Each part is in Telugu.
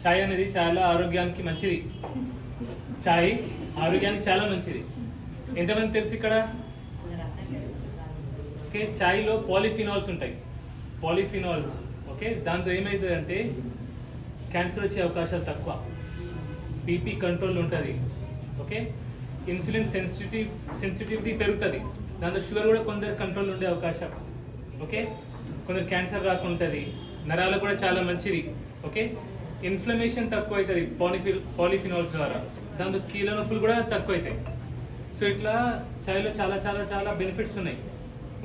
చాయ్ అనేది చాలా ఆరోగ్యానికి మంచిది. చాయ్ ఆరోగ్యానికి చాలా మంచిది. ఎంతమంది తెలుసు ఇక్కడ? ఓకే, చాయ్లో పాలిఫినాల్స్ ఉంటాయి. పాలిఫినాల్స్ ఓకే, దాంతో ఏమవుతుంది అంటే క్యాన్సర్ వచ్చే అవకాశాలు తక్కువ, బీపీ కంట్రోల్ ఉంటుంది. ఓకే, ఇన్సులిన్ సెన్సిటివిటీ పెరుగుతుంది. దాంతో షుగర్ కూడా కొందరు కంట్రోల్ ఉండే అవకాశం. ఓకే, కొందరు క్యాన్సర్ రాకుంటుంది. నరాలకు కూడా చాలా మంచిది. ఓకే, ఇన్ఫ్లమేషన్ తక్కువ అవుతుంది పాలిఫినాల్స్ ద్వారా. దాంతో కీళ్ళ నొప్పులు కూడా తక్కువ అవుతాయి. సో ఇట్లా చాయ్లో చాలా చాలా చాలా బెనిఫిట్స్ ఉన్నాయి.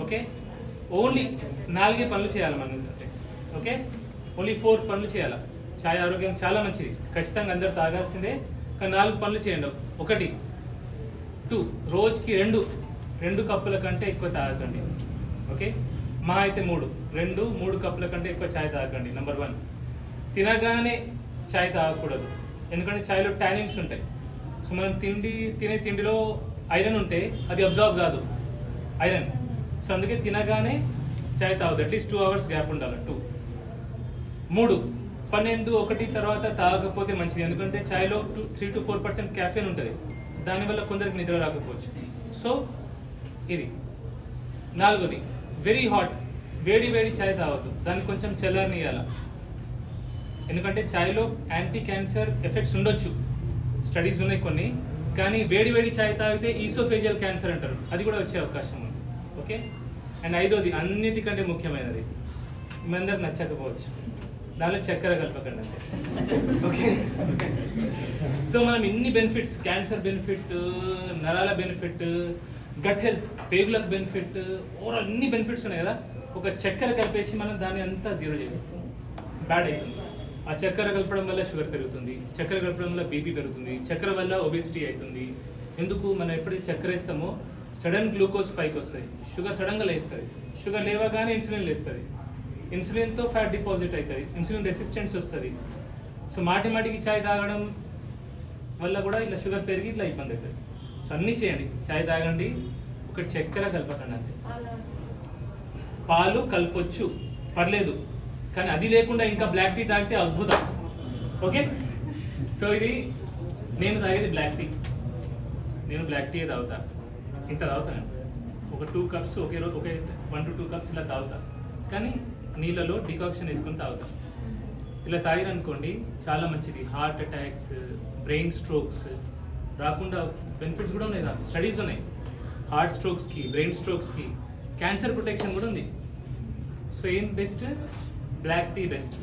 ఓకే, ఓన్లీ 4 పనులు చేయాలి మనం. ఓకే, ఓన్లీ 4 పనులు చేయాలి. చాయ్ ఆరోగ్యం చాలా మంచిది, ఖచ్చితంగా అందరూ తాగాల్సిందే. కానీ 4 పనులు చేయండి. 1, 2 రోజుకి 2 కప్పుల కంటే ఎక్కువ తాగకండి. ఓకే, మా అయితే 3 కప్పుల కంటే ఎక్కువ చాయ్ తాగకండి. నెంబర్ 1, తినగానే చాయ్ తాగకూడదు. ఎందుకంటే చాయ్లో టానిన్స్ ఉంటాయి. సో మనం తినే తిండిలో ఐరన్ ఉంటే అది అబ్జర్వ్ కాదు ఐరన్. సో అందుకే తినగానే చాయ్ తాగదు. అట్లీస్ట్ 2 hours గ్యాప్ ఉండాలి. 2. 3, 12, 1 తర్వాత తాగకపోతే మంచిది. ఎందుకంటే చాయ్లో 3 to 4% క్యాఫెన్ ఉంటుంది. దానివల్ల కొందరికి నిద్ర రాకపోవచ్చు. సో ఇది. 4ది, వెరీ హాట్, వేడి చాయ్ తాగద్దు. దాన్ని కొంచెం చల్లారనియాల. ఎందుకంటే చాయ్లో యాంటీ క్యాన్సర్ ఎఫెక్ట్స్ ఉండొచ్చు, స్టడీస్ ఉన్నాయి కొన్ని. కానీ వేడి చాయ్ తాగితే ఈసోఫేజియల్ క్యాన్సర్ అంటారు, అది కూడా వచ్చే అవకాశం ఉంది. ఓకే, అండ్ 5ది అన్నిటికంటే ముఖ్యమైనది, మీ అందరికి నచ్చకపోవచ్చు, దానిలో చక్కెర కలపకండి అంతే. ఓకే, సో మనం ఇన్ని బెనిఫిట్స్, క్యాన్సర్ బెనిఫిట్, నరాల బెనిఫిట్, గట్ హెల్త్, పేగులకు బెనిఫిట్, ఓవరాల్ ఇన్ని బెనిఫిట్స్ ఉన్నాయి కదా. ఒక చక్కెర కలిపేసి మనం దాన్ని అంతా జీరో చేసేస్తాం, బ్యాడ్ అవుతుంది. ఆ చక్కెర కలపడం వల్ల షుగర్ పెరుగుతుంది, చక్కెర కలపడం వల్ల బీపీ పెరుగుతుంది, చక్కెర వల్ల ఒబేసిటీ అవుతుంది. ఎందుకు? మనం ఎప్పుడైతే చక్కెర వేస్తామో సడన్ గ్లూకోజ్ పైకి వస్తుంది, షుగర్ సడన్గా లేస్తుంది. షుగర్ లేవగానే ఇన్సులిన్ లేస్తుంది, ఇన్సులిన్తో ఫ్యాట్ డిపాజిట్ అవుతుంది, ఇన్సులిన్ రెసిస్టెన్స్ వస్తుంది. సో మాటికి చాయ్ తాగడం వల్ల కూడా ఇట్లా షుగర్ పెరిగి ఇట్లా ఇబ్బంది అవుతుంది. సో అన్నీ చేయండి, చాయ్ తాగండి, ఒకటి చక్కెర కలపకండి అంతే. పాలు కలపొచ్చు, పర్లేదు, కానీ అది లేకుండా ఇంకా బ్లాక్ టీ తాగితే అద్భుతం. ఓకే, సో ఇది నేను తాగేది బ్లాక్ టీ. నేను బ్లాక్ టీ తాగుతా, ఇంత తాగుతాను. ఒక 2 cups ఒకే 1 to 2 cups ఇలా తాగుతా. కానీ నీళ్ళలో డికాక్షన్ వేసుకొని తాగుతాం. ఇలా తాగిరనుకోండి చాలా మంచిది. హార్ట్ అటాక్స్, బ్రెయిన్ స్ట్రోక్స్ రాకుండా బెనిఫిట్స్ కూడా ఉన్నాయి. స్టడీస్ ఉన్నాయి, హార్ట్ స్ట్రోక్స్కి, బ్రెయిన్ స్ట్రోక్స్కి, క్యాన్సర్ ప్రొటెక్షన్ కూడా ఉంది. సో ఏం బెస్ట్? Black tea best.